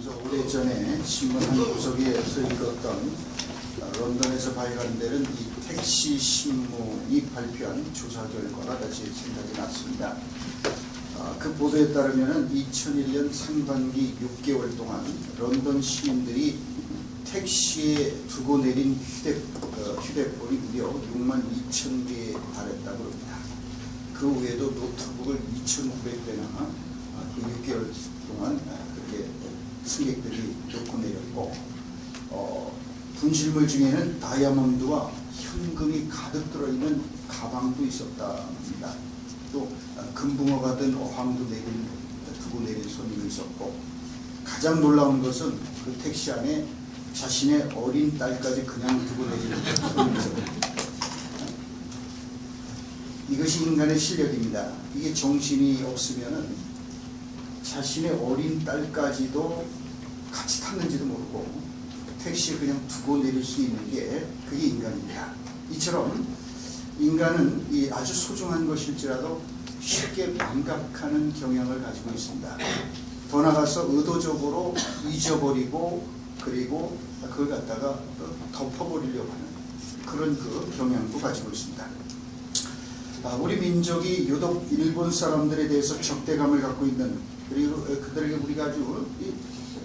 그래서 오래전에 신문 한 구석에서 읽었던 런던에서 발간되는 이 택시 신문이 발표한 조사 결과가 다시 생각이 났습니다. 그 보도에 따르면 2001년 상반기 6개월 동안 런던 시민들이 택시에 두고 내린 휴대폰이 무려 6만 2천 개에 달했다고 합니다. 그 외에도 노트북을 2,900대나 그 6개월 동안 그렇게 승객들이 놓고 내렸고, 분실물 중에는 다이아몬드와 현금이 가득 들어있는 가방도 있었답니다. 또 금붕어가 든 어항도 두고 내린 손님이 있었고, 가장 놀라운 것은 그 택시 안에 자신의 어린 딸까지 그냥 두고 내리는 손님이 있었습니다. 이것이 인간의 실력입니다. 이게 정신이 없으면은 자신의 어린 딸까지도 같이 탔는지도 모르고 택시에 그냥 두고 내릴 수 있는 게 그게 인간입니다. 이처럼 인간은 이 아주 소중한 것일지라도 쉽게 망각하는 경향을 가지고 있습니다. 더 나아가서 의도적으로 잊어버리고 그리고 그걸 갖다가 덮어버리려고 하는 그런 그 경향도 가지고 있습니다. 우리 민족이 유독 일본 사람들에 대해서 적대감을 갖고 있는, 그리고 그들에게 우리가 아주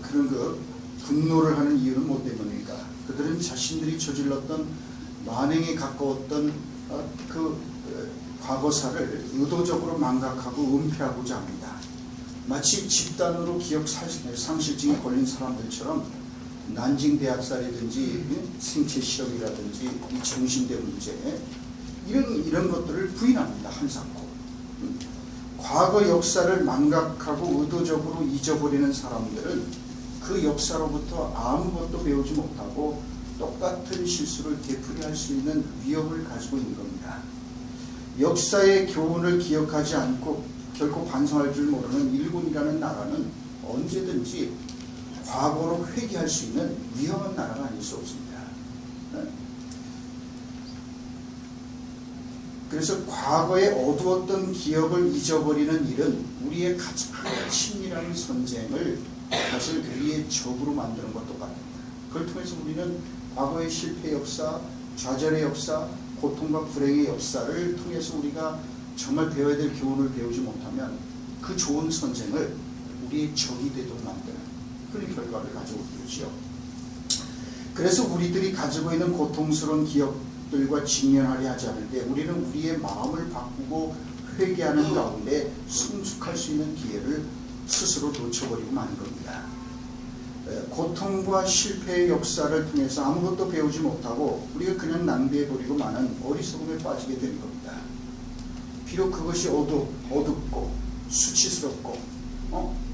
그런 그 분노를 하는 이유는 뭐 때문입니까? 그들은 자신들이 저질렀던 만행에 가까웠던 그 과거사를 의도적으로 망각하고 은폐하고자 합니다. 마치 집단으로 기억 상실증에 걸린 사람들처럼 난징대학살이든지 생체 실험이라든지 이 정신대 문제 이런 것들을 부인합니다. 한사코. 과거 역사를 망각하고 의도적으로 잊어버리는 사람들은 그 역사로부터 아무것도 배우지 못하고 똑같은 실수를 되풀이할 수 있는 위험을 가지고 있는 겁니다. 역사의 교훈을 기억하지 않고 결코 반성할 줄 모르는 일본이라는 나라는 언제든지 과거로 회귀할 수 있는 위험한 나라가 아닐 수 없습니다. 그래서 과거의 어두웠던 기억을 잊어버리는 일은 우리의 가장 친밀한 선생을 사실 우리의 적으로 만드는 것과 똑같습니다. 그걸 통해서 우리는 과거의 실패 역사, 좌절의 역사, 고통과 불행의 역사를 통해서 우리가 정말 배워야 될 교훈을 배우지 못하면 그 좋은 선생을 우리의 적이 되도록 만드는 그런 결과를 가지고 있죠. 그래서 우리들이 가지고 있는 고통스러운 기억들과 직면하려 하지 않을 때 우리는 우리의 마음을 바꾸고 회개하는 가운데 성숙할 수 있는 기회를 스스로 놓쳐버리고 마는 겁니다. 고통과 실패의 역사를 통해서 아무것도 배우지 못하고 우리가 그냥 낭비해버리고 마는 어리석음에 빠지게 되는 겁니다. 비록 그것이 어둡고 수치스럽고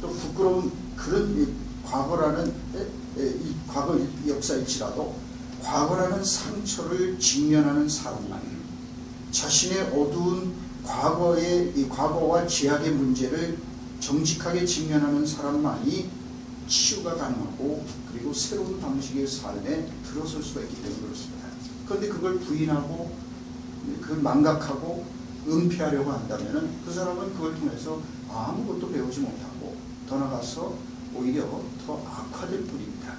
또 부끄러운 그런 과거라는 이 과거 역사일지라도 과거라는 상처를 직면하는 사람만, 자신의 어두운 과거와 죄악의 문제를 정직하게 직면하는 사람만이 치유가 가능하고 그리고 새로운 방식의 삶에 들어설 수가 있기 때문에 그렇습니다. 그런데 그걸 부인하고 그걸 망각하고 은폐하려고 한다면 그 사람은 그걸 통해서 아무것도 배우지 못하고 더 나아가서 오히려 더 악화될 뿐입니다.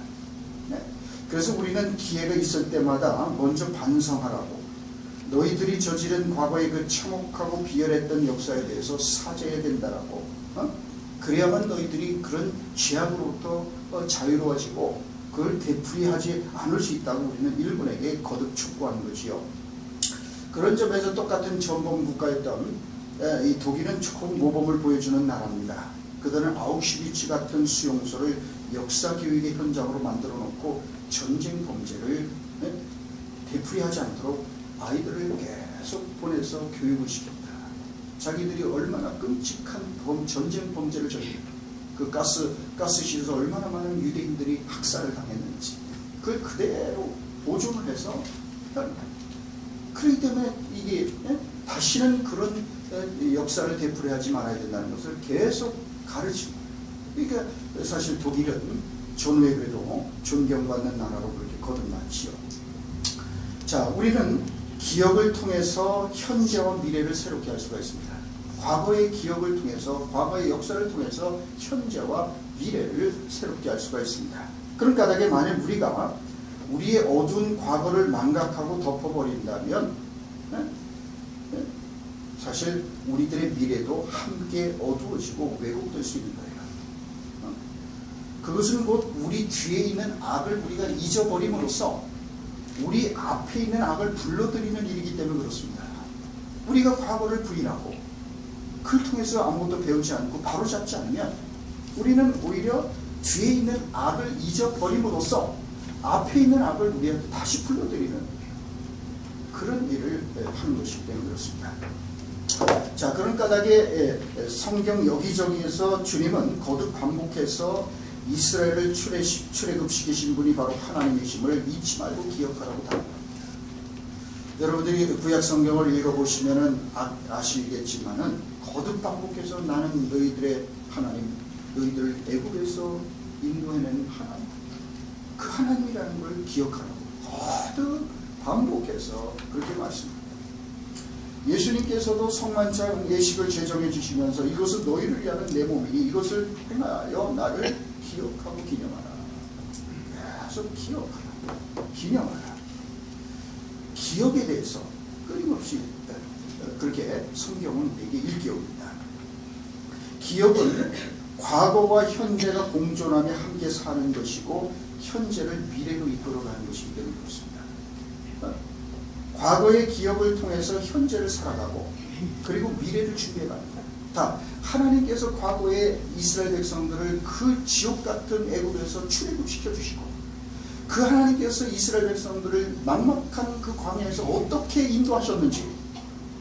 그래서 우리는 기회가 있을 때마다 먼저 반성하라고, 너희들이 저지른 과거의 그 참혹하고 비열했던 역사에 대해서 사죄해야 된다라고, 그래야만 너희들이 그런 죄악으로부터 자유로워지고 그걸 되풀이하지 않을 수 있다고 우리는 일본에게 거듭 촉구하는 거지요. 그런 점에서 똑같은 전범 국가였던 이 독일은 조금 모범을 보여주는 나라입니다. 그들은 아우슈비츠 같은 수용소를 역사교육의 현장으로 만들어 놓고 전쟁 범죄를 되풀이하지 않도록 아이들을 계속 보내서 교육을 시킵니다. 자기들이 얼마나 끔찍한 전쟁 범죄를 그 가스실에서 얼마나 많은 유대인들이 학살을 당했는지 그걸 그대로 보존을 해서 그렇기 때문에 이게 다시는 그런 역사를 되풀이하지 말아야 된다는 것을 계속 가르치고, 그러니까 사실 독일은 존 웨베도 존경받는 나라로 그렇게 거듭났지요. 자, 우리는 기억을 통해서 현재와 미래를 새롭게 할 수가 있습니다. 과거의 기억을 통해서, 과거의 역사를 통해서 현재와 미래를 새롭게 할 수가 있습니다. 그런 까닭에 만약 우리가 우리의 어두운 과거를 망각하고 덮어버린다면 사실 우리들의 미래도 함께 어두워지고 왜곡될 수 있는 거예요. 그것은 곧 우리 뒤에 있는 악을 우리가 잊어버림으로써 우리 앞에 있는 악을 불러들이는 일이기 때문에 그렇습니다. 우리가 과거를 부인하고 그를 통해서 아무것도 배우지 않고 바로잡지 않으면 우리는 오히려 뒤에 있는 악을 잊어버림으로써 앞에 있는 악을 우리한테 다시 불러들이는 그런 일을 하는 것이기 때문에 그렇습니다. 자, 그런 까닭에 성경 여기저기에서 주님은 거듭 반복해서 이스라엘을 출애굽시키신 분이 바로 하나님이심을 잊지 말고 기억하라고 당합니다. 여러분들이 구약 성경을 읽어보시면 아시겠지만은 거듭 반복해서 나는 너희들의 하나님, 너희들 애굽에서 인도해낸 하나님, 그 하나님이라는 걸 기억하라고 거듭 반복해서 그렇게 말씀합니다. 예수님께서도 성만찬 예식을 제정해 주시면서 이것은 너희를 위하는 내 몸이니 이것을 행하여 나를 기억하고 기념하라. 계속 기억하라. 기념하라. 기억에 대해서 끊임없이 그렇게 성경은 되게 일깨웁니다. 기억은 과거와 현재가 공존하며 함께 사는 것이고 현재를 미래로 이끌어가는 것이기 때문에 그렇습니다. 과거의 기억을 통해서 현재를 살아가고 그리고 미래를 준비해갑니다. 다 하나님께서 과거에 이스라엘 백성들을 그 지옥 같은 애굽에서 출애굽시켜 주시고 그 하나님께서 이스라엘 백성들을 막막한 그 광야에서 어떻게 인도하셨는지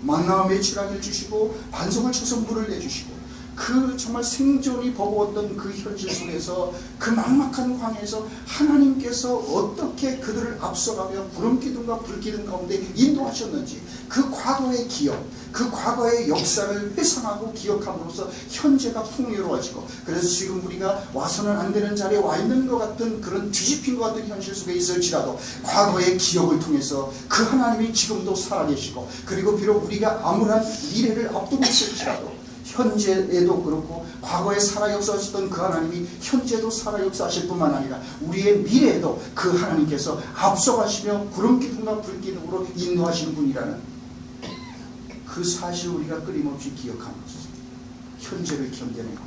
만나와 메추라기를 주시고 반석을 쳐서 물을 내주시고 그 정말 생존이 버거웠던 그 현실 속에서 그 막막한 광야에서 하나님께서 어떻게 그들을 앞서가며 구름기둥과 불기둥 가운데 인도하셨는지 그 과거의 기억, 그 과거의 역사를 회상하고 기억함으로써 현재가 풍요로워지고 그래서 지금 우리가 와서는 안 되는 자리에 와 있는 것 같은 그런 뒤집힌 것 같은 현실 속에 있을지라도 과거의 기억을 통해서 그 하나님이 지금도 살아계시고 그리고 비록 우리가 암울한 미래를 앞두고 있을지라도 현재에도 그렇고 과거에 살아 역사하셨던 그 하나님이 현재도 살아 역사하실 뿐만 아니라 우리의 미래에도 그 하나님께서 앞서가시며 구름기둥과 불기둥으로 인도하시는 분이라는 그 사실을 우리가 끊임없이 기억함으로써 현재를 견뎌내고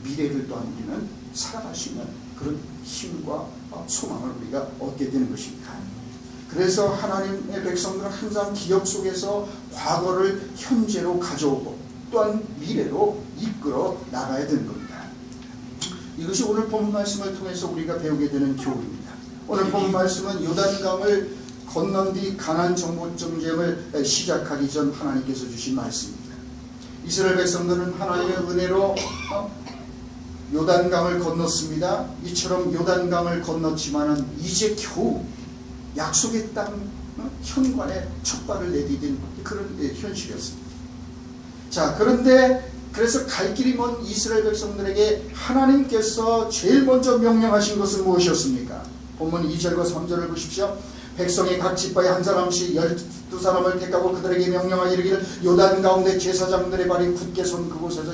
미래를 또한 우리는 살아갈 수 있는 그런 힘과 소망을 우리가 얻게 되는 것입니다. 그래서 하나님의 백성들은 항상 기억 속에서 과거를 현재로 가져오고 또한 미래로 이끌어 나가야 되는 겁니다. 이것이 오늘 본문 말씀을 통해서 우리가 배우게 되는 교훈입니다. 오늘 본문 말씀은 요단강을 건넌 뒤 가나안 정복 전쟁을 시작하기 전 하나님께서 주신 말씀입니다. 이스라엘 백성들은 하나님의 은혜로 요단강을 건넜습니다. 이처럼 요단강을 건넜지만은 이제 겨우 약속의 땅 현관에 첫 발을 내디딘 그런 현실이었습니다. 자, 그런데 그래서 갈 길이 먼 이스라엘 백성들에게 하나님께서 제일 먼저 명령하신 것은 무엇이었습니까? 본문 2절과 3절을 보십시오. 백성의 각 지파에 한 사람씩 12사람을 택하고 그들에게 명령하여 이르기를 요단 가운데 제사장들의 발이 굳게 선 그곳에서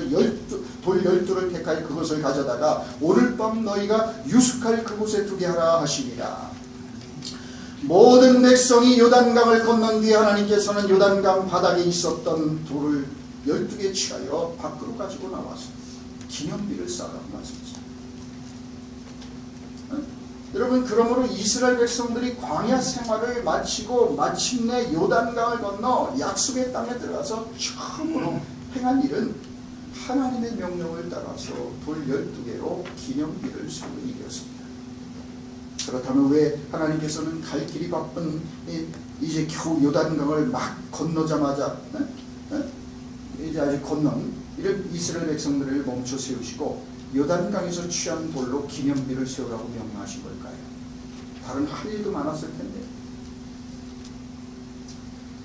돌 12를 택하여 그것을 가져다가 오늘 밤 너희가 유숙할 그곳에 두게 하라 하시니라. 모든 백성이 요단강을 건넌 뒤에 하나님께서는 요단강 바닥에 있었던 돌을 12개 취하여 밖으로 가지고 나와서 기념비를 쌓으라고 말씀하셨습니다. 여러분, 그러므로 이스라엘 백성들이 광야 생활을 마치고 마침내 요단강을 건너 약속의 땅에 들어가서 처음으로 행한 일은 하나님의 명령을 따라서 돌 12개로 기념비를 세우는 일이었습니다. 그렇다면 왜 하나님께서는 갈 길이 바쁜 이제 겨우 요단강을 막 건너자마자 이제 아직 건넌 이런 이스라엘 백성들을 멈춰 세우시고 요단강에서 취한 돌로 기념비를 세우라고 명령하신 걸까요? 다른 할 일도 많았을 텐데.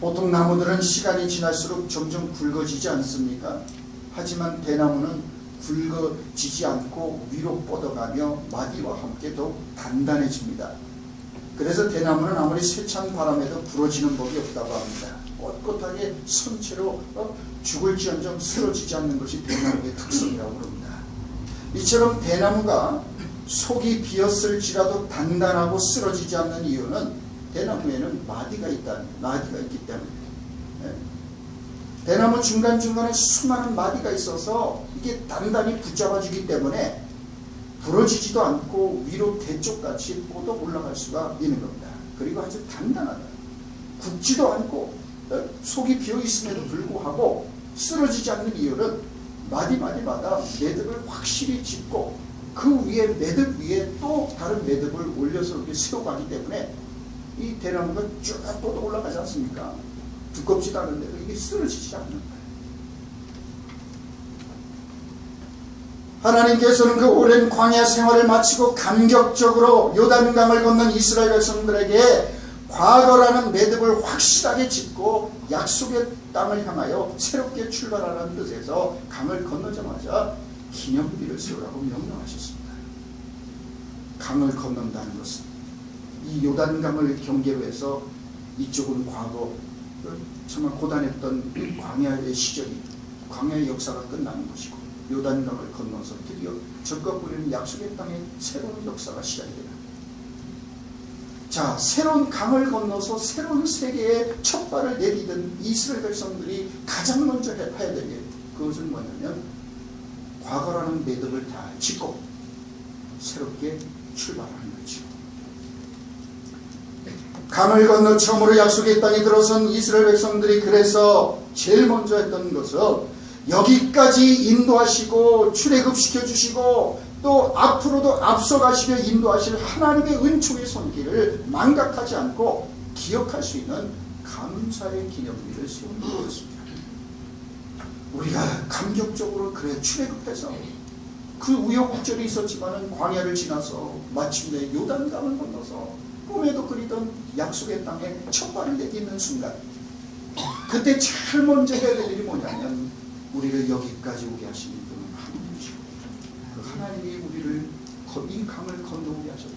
보통 나무들은 시간이 지날수록 점점 굵어지지 않습니까? 하지만 대나무는 굵어지지 않고 위로 뻗어가며 마디와 함께 더욱 단단해집니다. 그래서 대나무는 아무리 세찬 바람에도 부러지는 법이 없다고 합니다. 꼿꼿하게 선체로 죽을지언정 쓰러지지 않는 것이 대나무의 특성이라고 합니다. 이처럼 대나무가 속이 비었을지라도 단단하고 쓰러지지 않는 이유는 대나무에는 마디가 있기 때문입니다. 대나무 중간중간에 수많은 마디가 있어서 이게 단단히 붙잡아주기 때문에 부러지지도 않고 위로 대쪽같이 뻗어 올라갈 수가 있는 겁니다. 그리고 아주 단단하다. 굽지도 않고 속이 비어있음에도 불구하고 쓰러지지 않는 이유는 마디마디마다 매듭을 확실히 짚고 그 위에 매듭 위에 또 다른 매듭을 올려서 이렇게 세워가기 때문에 이 대나무가 쭉 뻗어 올라가지 않습니까? 두껍지도 않은데도 이게 쓰러지지 않는 거예요. 하나님께서는 그 오랜 광야 생활을 마치고 감격적으로 요단강을 건넌 이스라엘 백성들에게 과거라는 매듭을 확실하게 짚고 약속의 땅을 향하여 새롭게 출발하라는 뜻에서 강을 건너자마자 기념비를 세우라고 명령하셨습니다. 강을 건넌다는 것은 이 요단강을 경계로 해서 이쪽은 과거 정말 고단했던 광야의 시절이 광야의 역사가 끝나는 것이고 요단강을 건너서 드디어 적과 보이는 약속의 땅의 새로운 역사가 시작이 됩니다. 자, 새로운 강을 건너서 새로운 세계에 첫 발을 내디든 이스라엘 백성들이 가장 먼저 해야 될 일, 그것은 뭐냐면 과거라는 매듭을 다 짚고 새롭게 출발하는 거죠. 강을 건너 처음으로 약속의 땅에 들어선 이스라엘 백성들이 그래서 제일 먼저 했던 것은 여기까지 인도하시고 출애굽시켜 주시고 또 앞으로도 앞서가시며 인도하실 하나님의 은총의 손길을 망각하지 않고 기억할 수 있는 감사의 기념비를 세우는 것이었습니다. 우리가 감격적으로 그래 출애굽해서 그 우여곡절이 있었지만은 광야를 지나서 마침내 요단강을 건너서 꿈에도 그리던 약속의 땅에 첫 발을 내딛는 순간, 그때 제일 먼저 해야 될 일이 뭐냐면 우리를 여기까지 오게 하신 분은 하나님이시고 그 하나님이 우리를 이 강을 건너오게 하셨고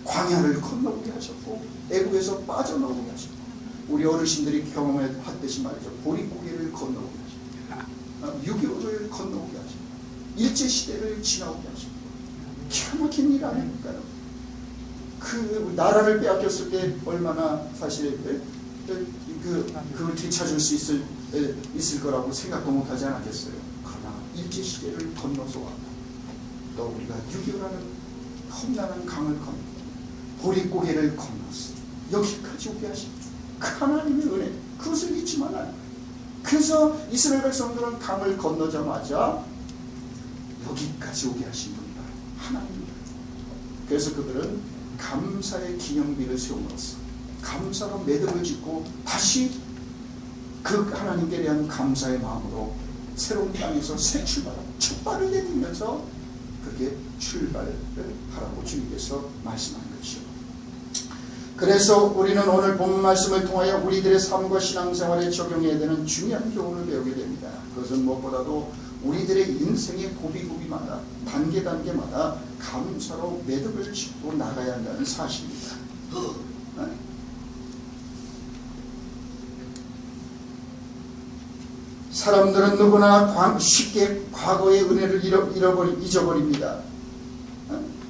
광야를 건너오게 하셨고 애국에서 빠져나오게 하셨고 우리 어르신들이 경험했듯이 말이죠. 보릿고개를 건너오게 하셨고 6.25를 건너오게 하셨고 일제시대를 지나오게 하셨고 기가 막힌 일 아닙니까? 그 나라를 빼앗겼을 때 얼마나 사실 그걸 되찾을 수 있을 거라고 생각도 못하지 않았겠어요. 그러나 일제시대를 건너서 왔다. 또 우리가 6.25라는 험난한 강을 건너 보릿고개를 건너서 여기까지 오게 하신 그 하나님의 은혜, 그것을 잊지 말아야 해요. 그래서 이스라엘 백성들은 강을 건너자마자 여기까지 오게 하신 분이다. 하나님입니다. 그래서 그들은 감사의 기념비를 세움으로써 감사로 매듭을 짓고 다시 그 하나님께 대한 감사의 마음으로 새로운 땅에서 새 출발하고 첫 발을 내딛면서 그렇게 출발을 하라고 주님께서 말씀한 것이죠. 그래서 우리는 오늘 본 말씀을 통하여 우리들의 삶과 신앙생활에 적용해야 되는 중요한 교훈을 배우게 됩니다. 그것은 무엇보다도 우리들의 인생의 고비고비마다 단계단계마다 감사로 매듭을 짚고 나가야 한다는 사실입니다. 사람들은 누구나 쉽게 과거의 은혜를 잊어버립니다.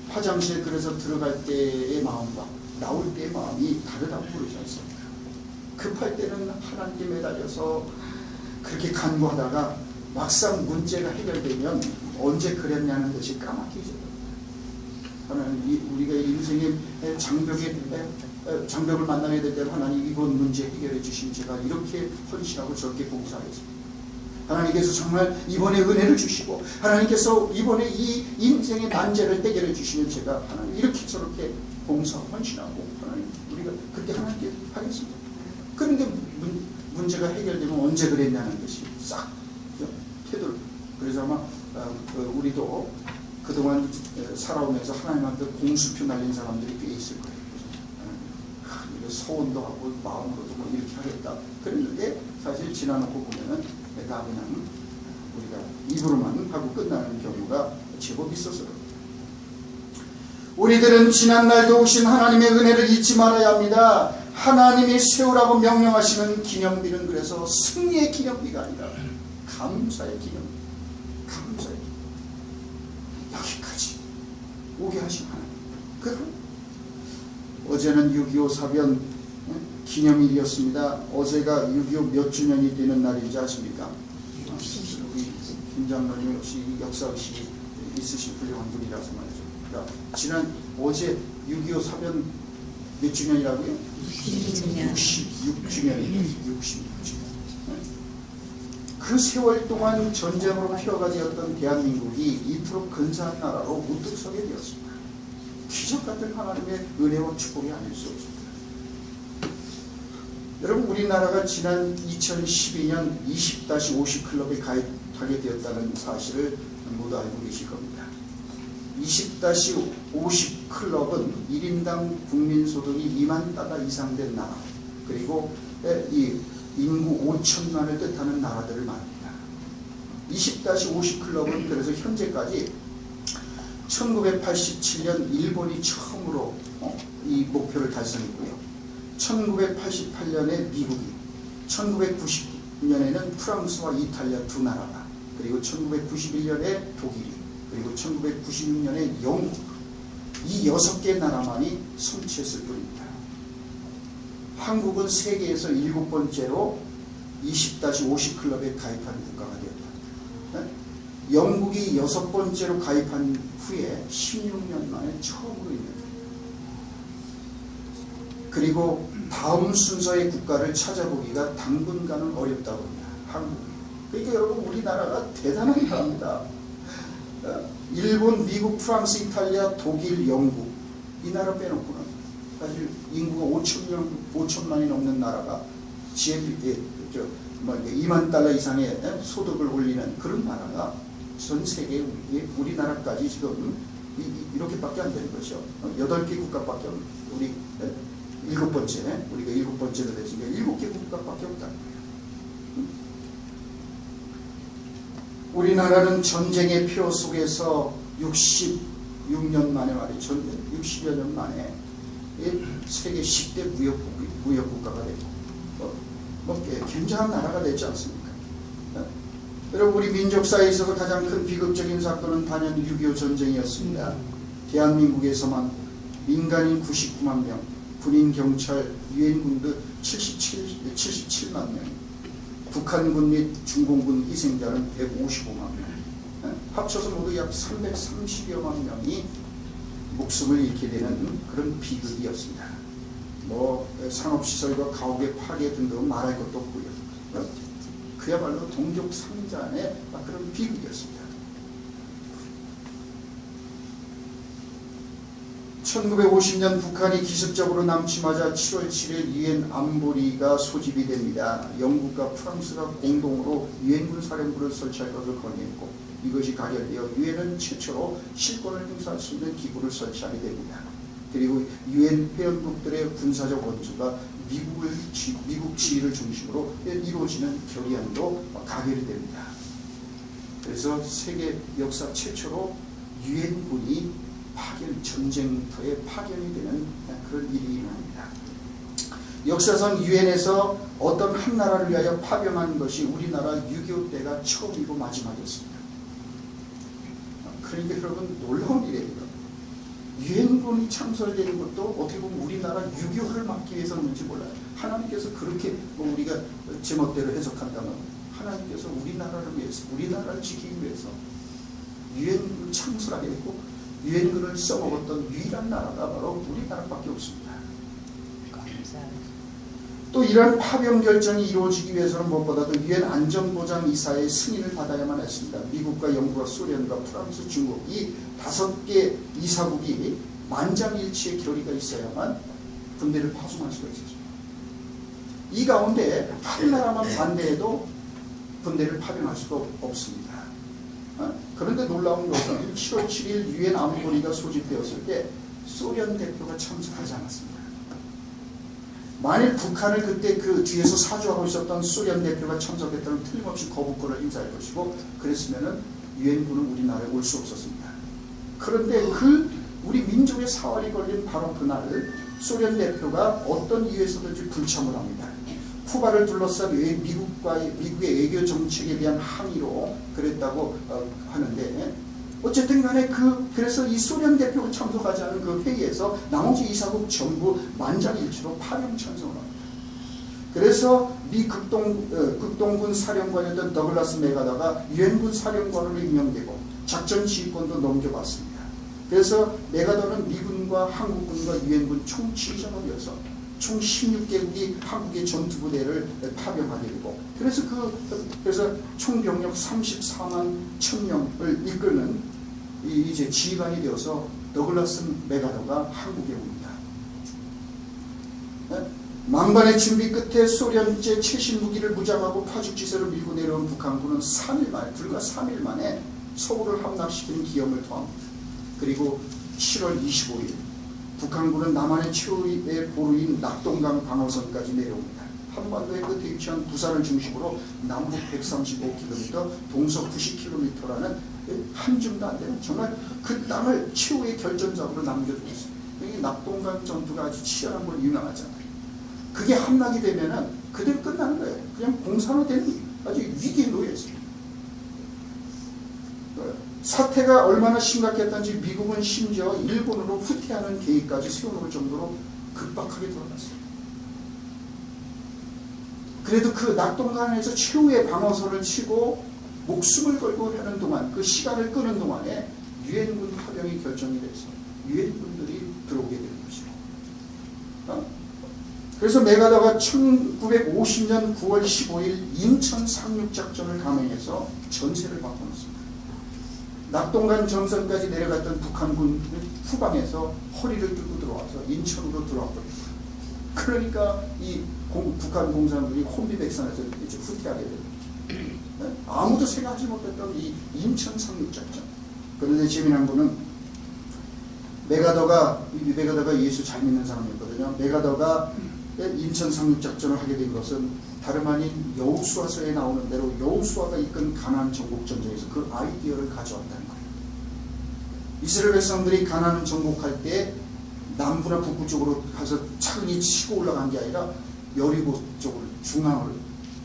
화장실에 그래서 들어갈 때의 마음과 나올 때의 마음이 다르다고 그러지 않습니까? 급할 때는 하나님께 매달려서 그렇게 간구하다가 막상 문제가 해결되면 언제 그랬냐는 듯이 까맣게 잊어버립니다. 하나님, 우리가 인생의 장벽을 만나게 될 때 하나님 이번 문제 해결해 주시면 제가 이렇게 헌신하고 저렇게 봉사하겠습니다. 하나님께서 정말 이번에 은혜를 주시고 하나님께서 이번에 이 인생의 난제를 해결해 주시면 제가 하나님 이렇게 저렇게 봉사 헌신하고 하나님 우리가 그렇게 하나님께 하겠습니다. 그런데 문제가 해결되면 언제 그랬냐는 것이 싹 태도를. 그래서 아마 우리도 그동안 살아오면서 하나님한테 공수표 날린 사람들이 꽤 있을 거예요. 소원도 하고 마음으로도 뭐 이렇게 하겠다 그랬는데 사실 지나놓고 보면은 다 그냥 우리가 입으로만 하고 끝나는 경우가 제법 있어서 우리들은 지난날 도우신 하나님의 은혜를 잊지 말아야 합니다. 하나님이 세우라고 명령하시는 기념비는 그래서 승리의 기념비가 아니라 감사의 기념비, 감사의 기념비. 오게 하신 하나님. 그럼 어제는 6.25 사변 기념일이었습니다. 어제가 6.25 몇 주년이 되는 날인지 아십니까? 우리 김 장로님 역시 역사의식이 있으신 훌륭한 분이라서 말이죠. 그러니까 지난 어제 6.25 사변 몇 주년이라고요? 66주년입니다. 66주년. 그 세월 동안 전쟁으로 피로가 되었던 대한민국이 이토록 근사한 나라로 우뚝 서게 되었습니다. 기적 같은 하나님의 은혜와 축복이 아닐 수 없습니다. 여러분, 우리나라가 지난 2012년 20-50 클럽에 가입하게 되었다는 사실을 모두 알고 계실 겁니다. 20-50 클럽은 1인당 국민소득이 2만 달러 이상 된 나라, 그리고 이 인구 5천만을 뜻하는 나라들을 말합니다. 20-50 클럽은 그래서 현재까지 1987년 일본이 처음으로 이 목표를 달성했고요. 1988년에 미국이, 1990년에는 프랑스와 이탈리아 두 나라가, 그리고 1991년에 독일이, 그리고 1996년에 영국, 이 6개 나라만이 성취했을 뿐입니다. 한국은 세계에서 7번째로 20-50 클럽에 가입한 국가가 되었다. 영국이 6번째로 가입한 후에 16년 만에 처음으로 있는. 그리고 다음 순서의 국가를 찾아보기가 당분간은 어렵다고 합니다. 한국이. 그러니까 여러분, 우리나라가 대단한 나라입니다. 일본, 미국, 프랑스, 이탈리아, 독일, 영국, 이 나라 빼놓고는 사실 인구가 5천만이 넘는 나라가 GNP 2만 달러 이상의 소득을 올리는 그런 나라가 전 세계에 우리나라까지 지금 이렇게밖에 안 되는 것이죠. 8개 국가밖에 없는, 우리 7번째, 우리가 7번째로 됐으니까 7개 국가밖에 없다. 우리나라는 전쟁의 피로 속에서 66년 만에 말이죠. 60여 년 만에 세계 10대 무역국가가 되고 굉장한 나라가 됐지 않습니까? 여러분, 우리 민족사에 있어서 가장 큰 비극적인 사건은 단연 6.25 전쟁이었습니다. 대한민국에서만 민간인 99만 명, 군인, 경찰, 유엔군들 77만 명, 북한군 및 중공군 희생자는 155만 명, 합쳐서 모두 약 330여만 명이 목숨을 잃게 되는 그런 비극이었습니다. 상업시설과 가옥의 파괴 등등 말할 것도 없고요. 그야말로 동족상잔의 그런 비극이었습니다. 1950년 북한이 기습적으로 남침하자 7월 7일 유엔 안보리가 소집이 됩니다. 영국과 프랑스가 공동으로 유엔군 사령부를 설치할 것을 건의했고, 이것이 가결되어 유엔은 최초로 실권을 행사할 수 있는 기구를 설치하게 됩니다. 그리고 유엔 회원국들의 군사적 원조가 미국 지휘를 중심으로 이루어지는 결의안도 가결이 됩니다. 그래서 세계 역사 최초로 유엔군이 전쟁터에 파견이 되는 그런 일이 일어납니다. 역사상 유엔에서 어떤 한 나라를 위하여 파병한 것이 우리나라 6.25 때가 처음이고 마지막이었습니다. 그러니까 여러분, 놀라운 일이에요. 유엔군이 창설되는 것도 어떻게 보면 우리나라 6.25를 막기 위해서는지 몰라요. 하나님께서 그렇게 우리가 제멋대로 해석한다면 하나님께서 우리나라를 위해서, 우리나라를 지키기 위해서 유엔군을 창설하게 됐고, 유엔군을 써먹었던 유일한 나라가 바로 우리나라밖에 없습니다. 또 이러한 파병 결정이 이루어지기 위해서는 무엇보다도 유엔 안전보장이사의 승인을 받아야만 했습니다. 미국과 영국과 소련과 프랑스, 중국, 이 5개 이사국이 만장일치의 결의가 있어야만 군대를 파송할 수가 있었습니다. 이 가운데 한 나라만 반대해도 군대를 파병할 수가 없습니다. 그런데 놀라운 것은 7월 7일 유엔 안보리가 소집되었을 때 소련 대표가 참석하지 않았습니다. 만일 북한을 그때 그 뒤에서 사주하고 있었던 소련 대표가 참석했다면 틀림없이 거부권을 행사할 것이고, 그랬으면은 유엔군은 우리나라에 올 수 없었습니다. 그런데 우리 민족의 사활이 걸린 바로 그날 소련 대표가 어떤 이유에서든지 불참을 합니다. 쿠바를 둘러싼 미국의 외교 정책에 대한 항의로 그랬다고 하는데, 어쨌든 간에 그래서 이 소련 대표가 참석하지 않은 그 회의에서 나머지 이사국 전부 만장일치로 파병 찬성을 합니다. 그래서 미 극동군 사령관이었던 더글라스 맥아더가 유엔군 사령관으로 임명되고 작전 지휘권도 넘겨받습니다. 그래서 맥아더는 미군과 한국군과 유엔군 총 7전업이어서 총 16개국이 한국의 전투부대를 파병하게 되고 그래서 총병력 34만 1000명을 이끄는 이제 지휘관이 되어서 더글라스 맥아더가 한국에 옵니다. 만반의 준비 끝에 소련제 최신 무기를 무장하고 파죽지세로 밀고 내려온 북한군은 불과 3일 만에 서울을 함락시키는 기염을 토합니다. 그리고 7월 25일 북한군은 남한의 최후의 보루인 낙동강 방어선까지 내려옵니다. 한반도의 끝에 위치한 부산을 중심으로 남북 135km, 동서 90km라는 한 줌도 안 되는 정말 그 땅을 최후의 결전장으로 남겨두고 있습니다. 이 낙동강 전투가 아주 치열한 걸 유명하잖아요. 그게 함락이 되면은 그대로 끝나는 거예요. 그냥 공산화되는 아주 위기에 놓여 있습니다. 사태가 얼마나 심각했던지 미국은 심지어 일본으로 후퇴하는 계획까지 세워놓을 정도로 급박하게 돌아갔어요. 그래도 그 낙동강에서 최후의 방어선을 치고 목숨을 걸고 하는 동안, 그 시간을 끄는 동안에 유엔군 파병이 결정이 돼서 유엔군들이 들어오게 되는 것이죠. 그래서 맥아더가 1950년 9월 15일 인천 상륙작전을 감행해서 전세를 바꿔놓습니다. 낙동강 전선까지 내려갔던 북한군 후방에서 허리를 들고 들어와서 인천으로 들어와버립니다. 그러니까 이 북한 공산군이 혼비백산에서 이제 후퇴하게 됩니다. 아무도 생각하지 못했던 이 인천 상륙작전. 그런데 재미난 거는 맥아더가 예수 잘 믿는 사람이었거든요. 맥아더가 인천 상륙작전을 하게 된 것은 다름 아닌 여호수아서에 나오는 대로 여호수아가 이끈 가나안 정복전쟁에서 그 아이디어를 가져왔다는 거예요. 이스라엘 백성들이 가나안을 정복할 때 남부나 북부 쪽으로 가서 차근히 치고 올라간 게 아니라 여리고 쪽을 중앙을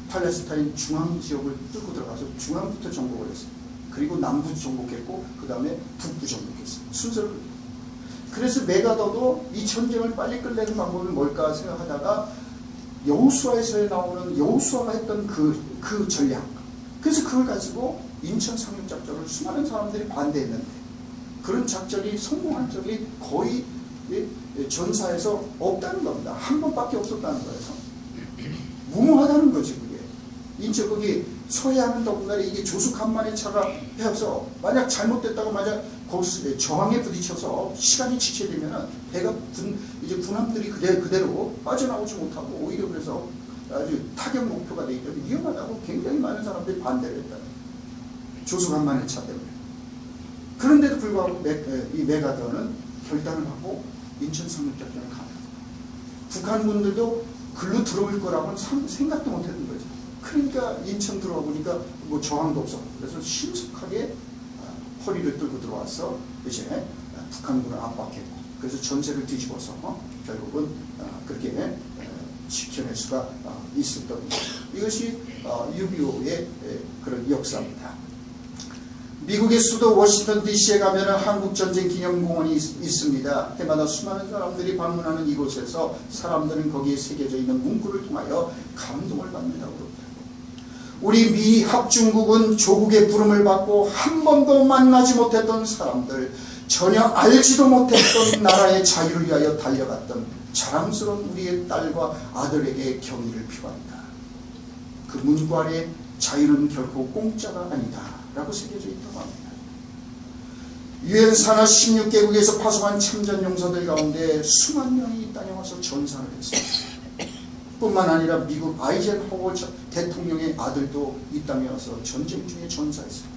팔레스타인 중앙 지역을 뚫고 들어가서 중앙부터 정복을 했어요. 그리고 남부 정복했고 그 다음에 북부 정복했어요. 순서를. 그래서 맥아더도 이 전쟁을 빨리 끝내는 방법이 뭘까 생각하다가 여호수아에서 나오는 여호수아가 했던 그 전략. 그래서 그걸 가지고 인천 상륙작전을 수많은 사람들이 반대했는데 그런 작전이 성공한 적이 거의 전사에서 없다는 겁니다. 한 번밖에 없었다는 거예요. 무모하다는 거지 그게. 인천 거기 서해안은 더군다나 이게 조수 간만의 차가 해서 만약 잘못됐다가 만약 거기서 저항에 부딪혀서 시간이 지체되면 배가 이제 군함들이 그대로 빠져나오지 못하고 오히려 그래서 아주 타격 목표가 되기 때문에 위험하다고 굉장히 많은 사람들이 반대를 했다. 조수 간만의 차 때문에. 그런데도 불구하고 이 맥아더는 결단을 하고 인천 상륙작전을 갑니다. 북한군들도 글로 들어올 거라고는 생각도 못했던 거죠. 그러니까 인천 들어와 보니까 뭐 저항도 없어. 그래서 신속하게 허리를 들고 들어와서 이제 북한군을 압박했고 그래서 전세를 뒤집어서 결국은 그렇게 지켜낼 수가 있었던 이것이 6.25의 그런 역사입니다. 미국의 수도 워싱턴 DC에 가면 한국전쟁기념공원이 있습니다. 해마다 수많은 사람들이 방문하는 이곳에서 사람들은 거기에 새겨져 있는 문구를 통하여 감동을 받는다고 그럽니다. 우리 미 합중국은 조국의 부름을 받고 한 번도 만나지 못했던 사람들, 전혀 알지도 못했던 나라의 자유를 위하여 달려갔던 자랑스러운 우리의 딸과 아들에게 경의를 표한다. 그 문구 아래 자유는 결코 공짜가 아니다 라고 새겨져 있다고 합니다. 유엔 산하 16개국에서 파송한 참전용사들 가운데 수만 명이 이 땅에 와서 전사를 했습니다. 뿐만 아니라 미국 아이젠하워 대통령의 아들도 이 땅에 와서 전쟁 중에 전사했습니다.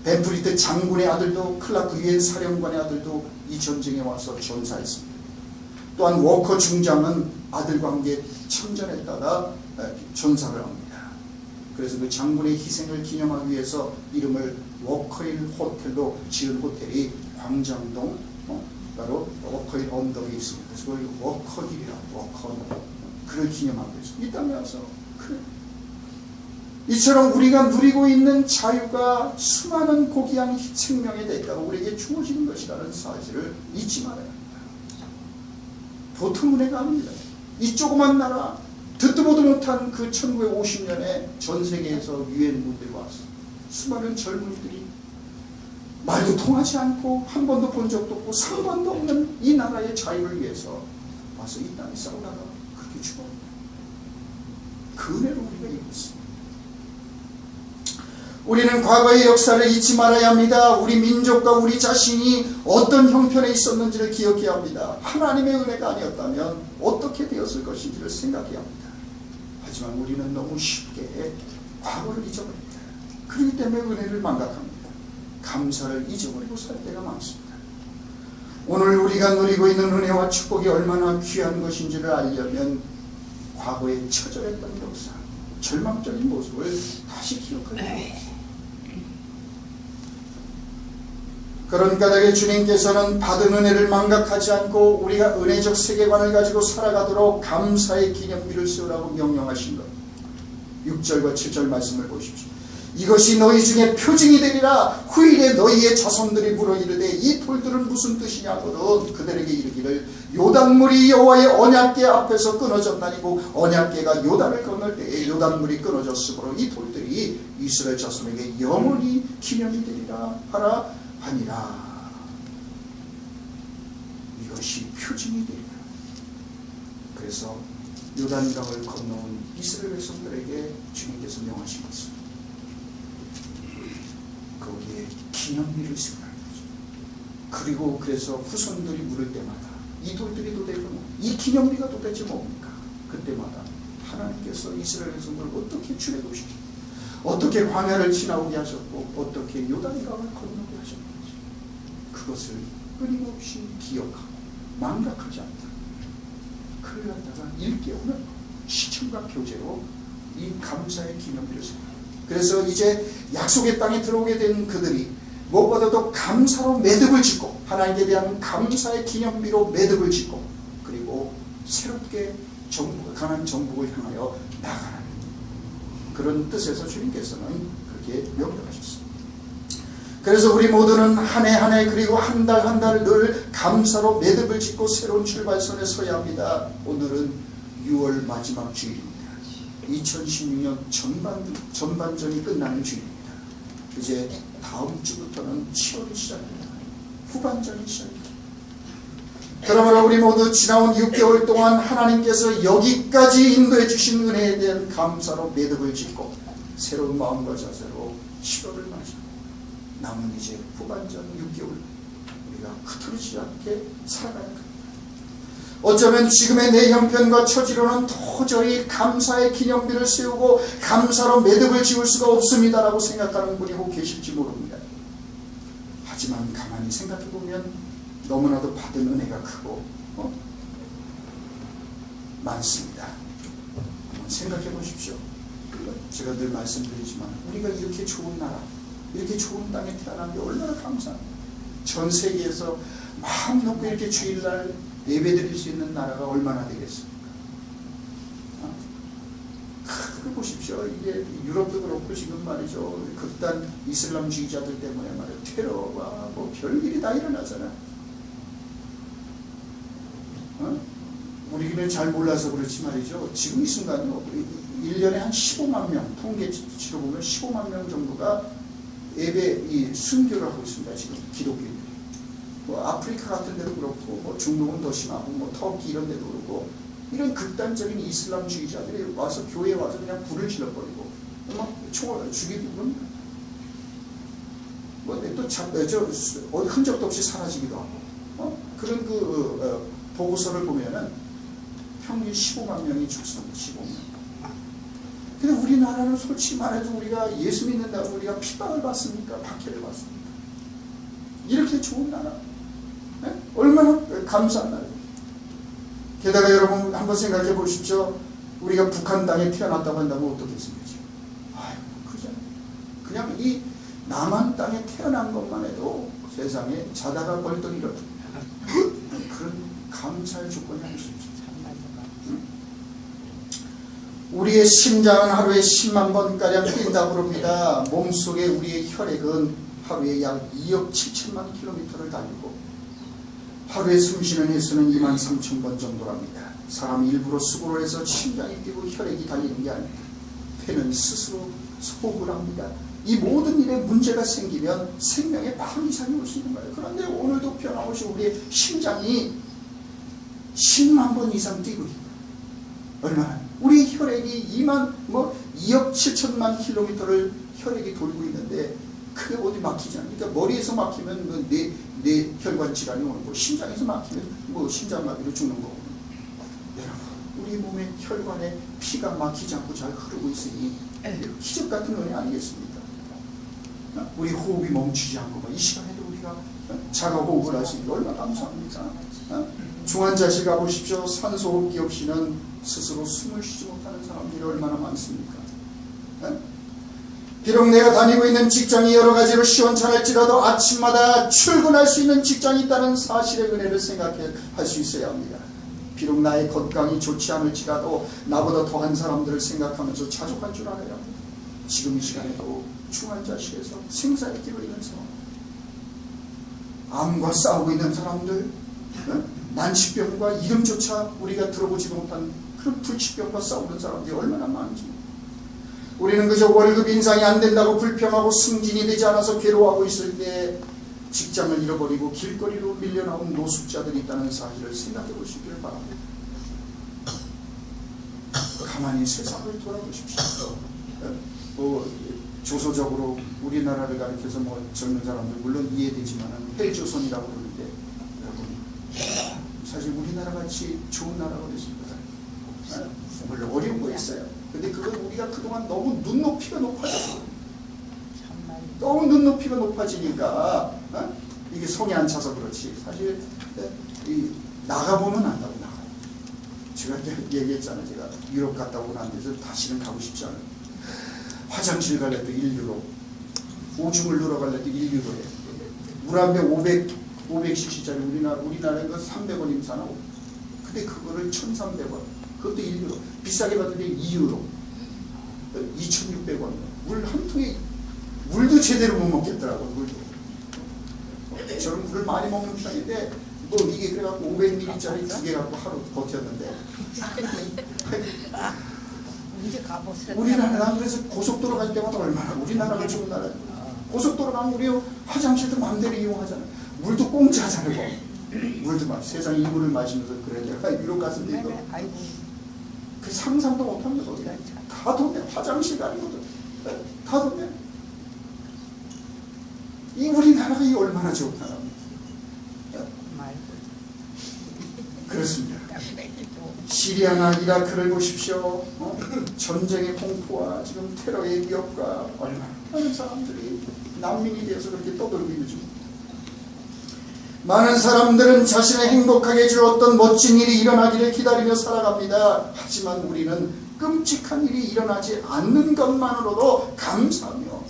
벤프리트 장군의 아들도 클라크 유엔 사령관의 아들도 이 전쟁에 와서 전사했습니다. 또한 워커 중장은 아들과 함께 참전했다가 전사를 합니다. 그래서 그 장군의 희생을 기념하기 위해서 이름을 워커힐 호텔로 지은 호텔이 광장동 바로 워커힐 언덕에 있습니다. 그래서 그걸 워커힐이라고 워커힐 그를 기념하고 있습니다. 이 땅에 와서 그래. 이처럼 우리가 누리고 있는 자유가 수많은 고귀한 생명에 대가로 우리에게 주어지는 것이라는 사실을 잊지 말아야 합니다. 보통 은혜가 아닙니다. 이 조그만 나라, 듣도 보도 못한 그 1950년에 전 세계에서 유엔 분들이 왔어. 수많은 젊은이들이 말도 통하지 않고 한 번도 본 적도 없고 상관도 없는 이 나라의 자유를 위해서 와서 이 땅에 싸우다가 그렇게 죽었다. 그 은혜를 우리가 입었습니다. 우리는 과거의 역사를 잊지 말아야 합니다. 우리 민족과 우리 자신이 어떤 형편에 있었는지를 기억해야 합니다. 하나님의 은혜가 아니었다면 어떻게 되었을 것인지를 생각해야 합니다. 하지만 우리는 너무 쉽게 과거를 잊어버립니다. 그렇기 때문에 은혜를 망각합니다. 감사를 잊어버리고 살 때가 많습니다. 오늘 우리가 누리고 있는 은혜와 축복이 얼마나 귀한 것인지를 알려면 과거에 처절했던 역사, 절망적인 모습을 다시 기억하게 됩니다. 그런 까닭에 주님께서는 받은 은혜를 망각하지 않고 우리가 은혜적 세계관을 가지고 살아가도록 감사의 기념비를 세우라고 명령하신 것. 6절과 7절 말씀을 보십시오. 이것이 너희 중에 표징이 되리라. 후일에 너희의 자손들이 물어 이르되 이 돌들은 무슨 뜻이냐 하거든 그들에게 이르기를 요단물이 여호와의 언약궤 앞에서 끊어졌나니고 언약궤가 요단을 건널 때에 요단물이 끊어졌으므로 이 돌들이 이스라엘 자손에게 영원히 기념이 되리라 하라 하니라. 이것이 표징이 되리라. 그래서 요단강을 건너온 이스라엘 백성들에게 주님께서 명하신 것입니다. 거기에 기념비를 세우라는 거죠. 그리고 그래서 후손들이 물을 때마다 이 돌들이 도대체 이 기념비가 도대체 뭡니까? 그때마다 하나님께서 이스라엘 백성들을 어떻게 출애굽시키고 어떻게 광야를 지나오게 하셨고 어떻게 요단강을 건너게 하셨는지 그것을 끊임없이 기억하고 망각하지 않다. 그를 갖다가 일깨우는 시청과 교제로 이 감사의 기념비를 세우라. 그래서 이제 약속의 땅에 들어오게 된 그들이 무엇보다도 감사로 매듭을 짓고 하나님께 대한 감사의 기념비로 매듭을 짓고 그리고 새롭게 가나안 정복을 향하여 나가는 그런 뜻에서 주님께서는 그렇게 명령하셨습니다. 그래서 우리 모두는 한 해 한 해 그리고 한 달 한 달 늘 감사로 매듭을 짓고 새로운 출발선에 서야 합니다. 오늘은 6월 마지막 주일입니다. 2016년 전반전이 끝나는 주일입니다. 이제 다음 주부터는 7월이 시작됩니다. 후반전이 시작됩니다. 그러므로 우리 모두 지나온 6개월 동안 하나님께서 여기까지 인도해 주신 은혜에 대한 감사로 매듭을 짓고 새로운 마음과 자세로 7월을 맞이하고 남은 이제 후반전 6개월 우리가 흐트러지지 않게 살아가야 합니다. 어쩌면 지금의 내 형편과 처지로는 도저히 감사의 기념비를 세우고 감사로 매듭을 지을 수가 없습니다라고 생각하는 분이 혹 계실지 모릅니다. 하지만 가만히 생각해보면 너무나도 받은 은혜가 크고 많습니다. 한번 생각해 보십시오. 제가 늘 말씀드리지만 우리가 이렇게 좋은 나라, 이렇게 좋은 땅에 태어난 게 얼마나 감사합니다. 전 세계에서 마음 놓고 이렇게 주일날 예배드릴 수 있는 나라가 얼마나 되겠습니까? 그걸 보십시오. 이게 유럽도 그렇고 지금 말이죠. 극단 이슬람주의자들 때문에 말이에요. 테러와 뭐 별일이 다 일어나잖아. 우리는 잘 몰라서 그렇지 말이죠. 지금 이 순간요. 1년에 한 15만 명, 통계치로 보면 15만 명 정도가 예배 순교를 하고 있습니다. 지금 기독교인들이. 뭐 아프리카 같은 데도 그렇고 뭐 중동은 더 심하고 뭐 터키 이런 데도 그렇고 이런 극단적인 이슬람주의자들이 와서 교회에 와서 그냥 불을 질러버리고 막 총을 죽이고 그럽니다. 뭐 또 흔적도 없이 사라지기도 하고 그런 보고서를 보면은 평균 15만 명이 죽습니다. 15만. 근데 우리나라는 솔직히 말해도 우리가 예수 믿는다고 우리가 핍박을 받습니까? 박해를 받습니까? 이렇게 좋은 나라. 네? 얼마나 감사한 나라입니다. 게다가 여러분 한번 생각해 보십시오. 우리가 북한 땅에 태어났다고 한다면 어떻겠습니까? 아이고, 그냥 이 남한 땅에 태어난 것만 해도 세상에 자다가 벌떡 일어납니다. 그런 감사의 조건이 아니십니까? 우리의 심장은 하루에 10만 번가량 뛴다고 그럽니다. 몸속에 우리의 혈액은 하루에 약 2억 7천만 킬로미터를 달리고 하루에 숨쉬는 횟수는 2만 3천 번 정도랍니다. 사람이 일부러 수고를 해서 심장이 뛰고 혈액이 달리는 게 아닙니다. 폐는 스스로 소급을 합니다. 이 모든 일에 문제가 생기면 생명에 바로 이상이 올 수 있는 거예요. 그런데 오늘도 변함없이 우리의 심장이 10만 번 이상 뛰고 있고, 얼마나 우리 혈액이 2억 7천만 킬로미터를 혈액이 돌고 있는데 그게 어디 막히지 않아요. 그러니까 머리에서 막히면 뇌 혈관 질환이 오는 거고, 심장에서 막히면 심장마비로 죽는 거고. 여러분, 우리 몸의 혈관에 피가 막히지 않고 잘 흐르고 있으니 기적 같은 은혜 아니겠습니까? 우리 호흡이 멈추지 않고 이 시간에도 우리가 자가 호흡을 할 수 있는 얼마나 감사합니까? 중환자실 가보십시오. 산소호흡기 없이는 스스로 숨을 쉬지 못하는 사람들이 얼마나 많습니까? 비록 내가 다니고 있는 직장이 여러 가지로 시원찮을지라도 아침마다 출근할 수 있는 직장이 있다는 사실의 은혜를 생각할 수 있어야 합니다. 비록 나의 건강이 좋지 않을지라도 나보다 더한 사람들을 생각하면서 자족할 줄 알아야 합니다. 지금 이 시간에도 중환자실에서 생사의 길을 있는 사람, 암과 싸우고 있는 사람들, 난치병과 이름조차 우리가 들어보지 못한 그런 불치병과 싸우는 사람들이 얼마나 많은지. 우리는 그저 월급 인상이 안 된다고 불평하고 승진이 되지 않아서 괴로워하고 있을 때 직장을 잃어버리고 길거리로 밀려나온 노숙자들이 있다는 사실을 생각해 보시기를 바랍니다. 가만히 세상을 돌아보십시오. 조소적으로 우리나라를 가리켜서 젊은 사람들 물론 이해되지만 헬조선이라고 그러는데, 여러분 사실 우리나라 같이 좋은 나라가 됐습니다. 물론 어려운 거 있어요. 근데 그건 우리가 그동안 너무 눈높이가 높아졌어요. 너무 눈높이가 높아지니까 이게 성에 안 차서 그렇지. 사실 나가보면 안다고. 나가요. 제가 얘기했잖아요. 제가 유럽 갔다 오고 난 데서 다시는 가고 싶지 않아요. 화장실 갈래도 1유로, 오줌을 누러 갈래도 1유로에, 물 한 병 500cc짜리 우리나라에 그 300원이면 사나고, 근데 그거를 1,300원, 그것도 1유로, 비싸게 받을 때 2유로, 2,600원. 물 한 통에 물도 제대로 못 먹겠더라고요. 물도. 저는 물을 많이 먹는 편인데 이게 그래갖고 500ml짜리 2개 갖고 하루 버텼는데 우리나라, 그래서 고속도로 갈 때마다 얼마나 우리나라가 좋은 나라예요. 고속도로 가면 우리 화장실도 마음대로 이용하잖아요. 물도 공짜잖아요. 물도 세상에 이 물을 마시면서 그래. 내가 유럽 갔을 때 이거 그 상상도 못합니다. 다 돈내. 화장실 가는 것도 다 돈내. 이 우리나라가 이 얼마나 좋은 나라입니까? 그렇습니다. 시리아나 이라크를 보십시오. 전쟁의 공포와 지금 테러의 위협과 얼마나 많은 사람들이 난민이 되어서 그렇게 떠돌고 있는 중. 많은 사람들은 자신을 행복하게 해줄 어떤 멋진 일이 일어나기를 기다리며 살아갑니다. 하지만 우리는 끔찍한 일이 일어나지 않는 것만으로도 감사하며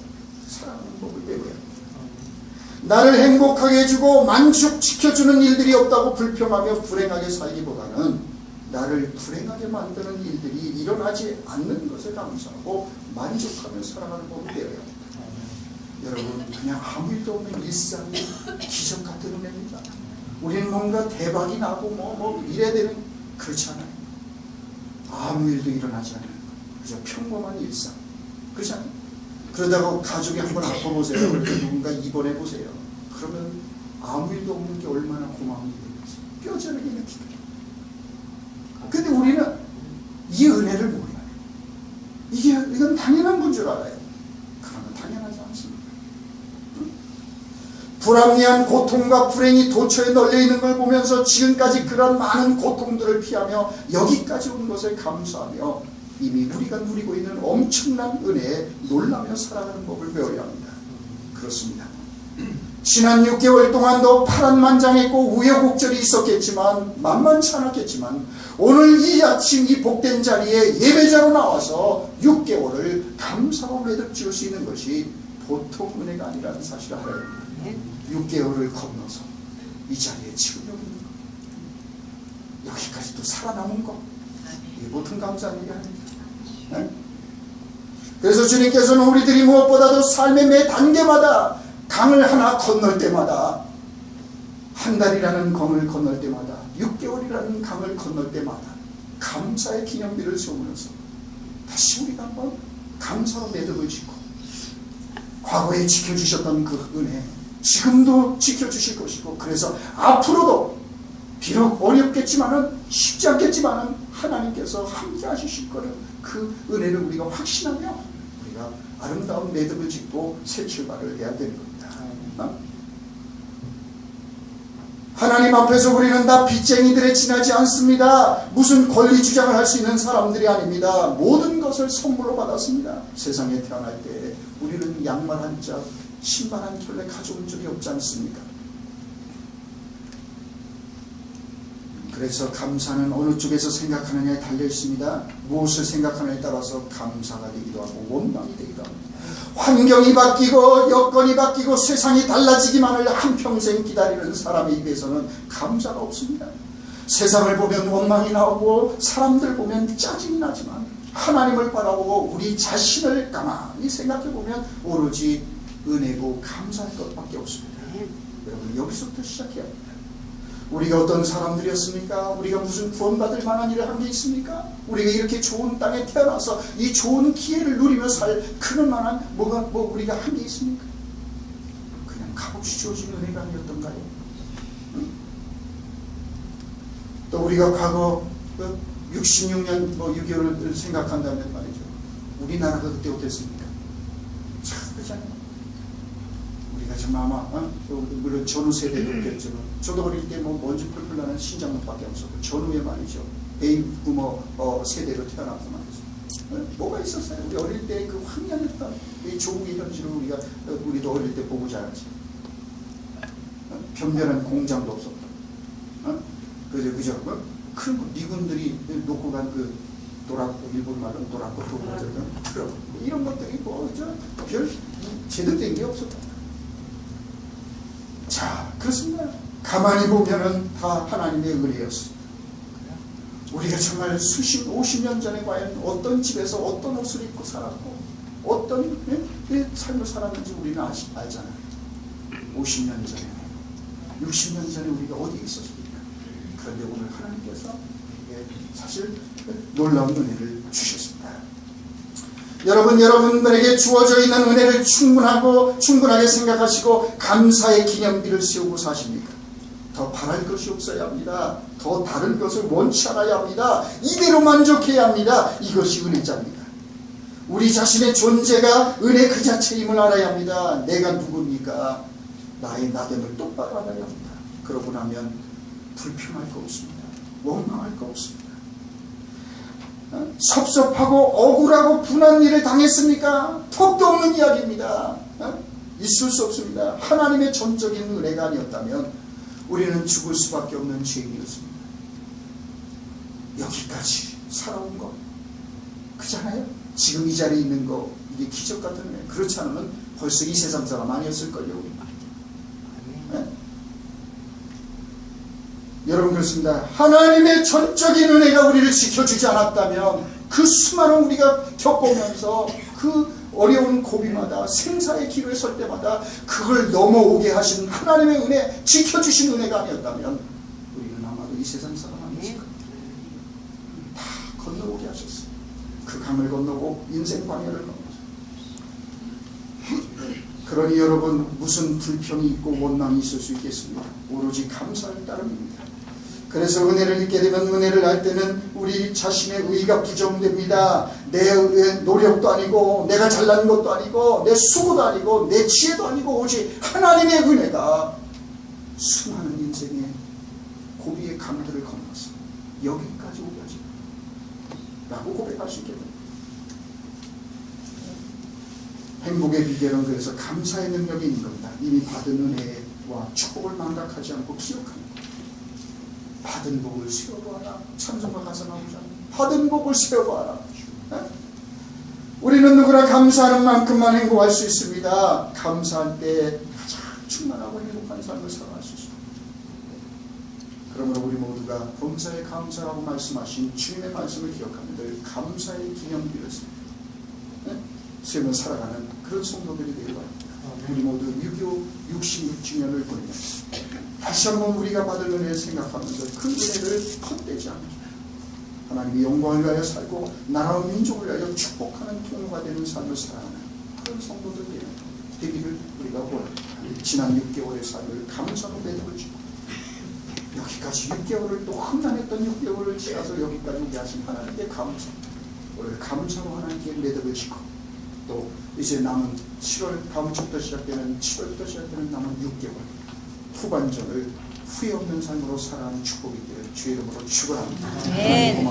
살아가는 법을 배워야 합니다. 나를 행복하게 해주고 만족시켜주는 일들이 없다고 불평하며 불행하게 살기보다는 나를 불행하게 만드는 일들이 일어나지 않는 것에 감사하고 만족하며 살아가는 법을 배워야 합니다. 여러분, 그냥 아무 일도 없는 일상이 기적 같은 은혜입니다. 우리는 뭔가 대박이 나고 이래야 되는, 그렇지 않아요. 아무 일도 일어나지 않아요. 그저 평범한 일상. 그렇지 않아요? 그러다가 가족이 한번 아파보세요. 누군가 입원해보세요. 그러면 아무 일도 없는 게 얼마나 고마운 일인지 뼈저리게 느끼죠. 근데 우리는 이 은혜를 몰라요. 이건 당연한 건 줄 알아요. 그러나 당연하지 않습니다. 불합리한 고통과 불행이 도처에 널려있는 걸 보면서 지금까지 그런 많은 고통들을 피하며 여기까지 온 것에 감사하며 이미 우리가 누리고 있는 엄청난 은혜에 놀라며 살아가는 법을 배워야 합니다. 그렇습니다. 지난 6개월 동안도 파란만장했고 우여곡절이 있었겠지만, 만만치 않았겠지만, 오늘 이 아침 이 복된 자리에 예배자로 나와서 6개월을 감사로 매듭 지을 수 있는 것이 보통 은혜가 아니라는 사실을 알아야 합니다. 6개월을 건너서 이 자리에 지금 여기 있는 것, 여기까지 또 살아남은 것, 이게 보통 감사한 일이 아닙니다. 그래서 주님께서는 우리들이 무엇보다도 삶의 매 단계마다 강을 하나 건널 때마다, 한 달이라는 강을 건널 때마다, 6개월이라는 강을 건널 때마다 감사의 기념비를 세우면서 다시 우리가 한번 감사로 매듭을 짓고, 과거에 지켜주셨던 그 은혜 지금도 지켜주실 것이고, 그래서 앞으로도 비록 어렵겠지만은, 쉽지 않겠지만은 하나님께서 함께 하실 거를, 그 은혜를 우리가 확신하며 우리가 아름다운 매듭을 짓고 새 출발을 해야 되는 겁니다. 하나님 앞에서 우리는 다 빚쟁이들에 지나지 않습니다. 무슨 권리 주장을 할 수 있는 사람들이 아닙니다. 모든 것을 선물로 받았습니다. 세상에 태어날 때 우리는 양말 한 짝, 신발 한 켤레 가져온 적이 없지 않습니까? 그래서 감사는 어느 쪽에서 생각하느냐에 달려 있습니다. 무엇을 생각하느냐에 따라서 감사가 되기도 하고 원망이 되기도 합니다. 환경이 바뀌고 여건이 바뀌고 세상이 달라지기만을 한평생 기다리는 사람의 입에서는 감사가 없습니다. 세상을 보면 원망이 나오고 사람들 보면 짜증이 나지만, 하나님을 바라보고 우리 자신을 가만히 생각해 보면 오로지 은혜고 감사할 것밖에 없습니다. 여러분, 여기서부터 시작해야 합니다. 우리가 어떤 사람들이었습니까? 우리가 무슨 구원받을 만한 일을 한 게 있습니까? 우리가 이렇게 좋은 땅에 태어나서 이 좋은 기회를 누리며 살 그럴 만한 우리가 한 게 있습니까? 그냥 값없이 주어진 은혜가 아니었던가요? 또 우리가 과거 66년 6.25를 생각한다면 말이죠. 우리나라가 그때 어땠습니까? 참 그렇잖아요. 우리가 정말 아마 물론 전후 세대도 그랬지만, 저도 어릴 때 먼지 펄펄 나는 신장문밖에 없었고, 전후에 말이죠, 베이비부머 세대로 태어났고 말이죠. 뭐가 있었어요? 우리 어릴 때 그 황량했던 이 조국의 현실을 우리도 어릴 때 보고 자랐지. 변변한 공장도 없었고, 그죠? 큰 미군들이 놓고 간 그 도라고, 일본 말로 도라고 트럭, 이런 것들이 별 제대로 된 게 없었다. 자, 그렇습니다. 가만히 보면은 다 하나님의 은혜였습니다. 우리가 정말 50년 전에 과연 어떤 집에서 어떤 옷을 입고 살았고 어떤 삶을 살았는지 우리는 알잖아요. 50년 전에, 60년 전에 우리가 어디에 있었습니까? 그런데 오늘 하나님께서 사실 놀라운 은혜를 주셨습니다. 여러분들에게 주어져 있는 은혜를 충분하게 생각하시고 감사의 기념비를 세우고 사십니까? 더 바랄 것이 없어야 합니다. 더 다른 것을 원치 않아야 합니다. 이대로 만족해야 합니다. 이것이 은혜자입니다. 우리 자신의 존재가 은혜 그 자체임을 알아야 합니다. 내가 누굽니까? 나의 나됨을 똑바로 알아야 합니다. 그러고 나면 불평할 거 없습니다. 원망할 거 없습니다. 섭섭하고 억울하고 분한 일을 당했습니까? 턱도 없는 이야기입니다. 있을 수 없습니다. 하나님의 전적인 은혜가 아니었다면 우리는 죽을 수밖에 없는 죄인이었습니다. 여기까지 살아온 거 그잖아요. 지금 이 자리에 있는 거, 이게 기적 같은 은혜. 그렇지 않으면 벌써 이 세상 사람 아니었을걸요. 여러분, 그렇습니다. 하나님의 전적인 은혜가 우리를 지켜주지 않았다면 그 수많은 우리가 겪으면서 그 어려운 고비마다 생사의 기로에 설 때마다 그걸 넘어오게 하신 하나님의 은혜, 지켜주신 은혜가 아니었다면 우리는 아마도 이 세상 사람 아니었을 겁니다. 다 건너오게 하셨어요. 그 강을 건너고 인생 광야를 건너서. 그러니 여러분, 무슨 불평이 있고 원망이 있을 수 있겠습니까? 오로지 감사할 따름입니다. 그래서 은혜를 잊게 되면, 은혜를 알 때는 우리 자신의 의의가 부정됩니다. 내 노력도 아니고 내가 잘난 것도 아니고 내 수고도 아니고 내 지혜도 아니고 오직 하나님의 은혜가 수많은 인생의 고비의 강들을 건너서 여기까지 오게 하죠 라고 고백할 수 있게 됩니다. 행복의 비결은 그래서 감사의 능력이 있는 겁니다. 이미 받은 은혜와 축복을 망각하지 않고 기억하는 것. 받은 복을 세워보아라. 찬송가 가사 나오잖아요. 받은 복을 세워보아라. 우리는 누구나 감사하는 만큼만 행복할 수 있습니다. 감사할 때 가장 충만하고 행복한 삶을 살아갈 수 있습니다. 그러므로 우리 모두가 범사에 감사하고 말씀하신 주님의 말씀을 기억하며 늘 감사의 기념비를 세우며 살아가는 그런 성도들이 되길 바랍니다. 우리 모두 6.25 66주년을 보내면서 다시 한번 우리가 받은 은혜를 생각하면서 그 은혜를 헛되지 않게 하나님의 영광을 위하여 살고 나라와 민족을 위하여 축복하는 통로가 되는 삶을 살아가는 그런 성도들 되기를 우리가 원합니다. 지난 6개월의 삶을 감사로 매듭을지고 여기까지 6개월을 또 험난했던 6개월을 지나서 여기까지 오게 하신 하나님께 감사, 오늘 감사로 하나님께 매듭을 지고 또 이제 남은 7월 다음 주부터 시작되는 7월부터 시작되는 남은 6개월 후반전을 후회 없는 삶으로 살아가는 축복이 되어 주의 이름으로 축원합니다. 고맙습니다.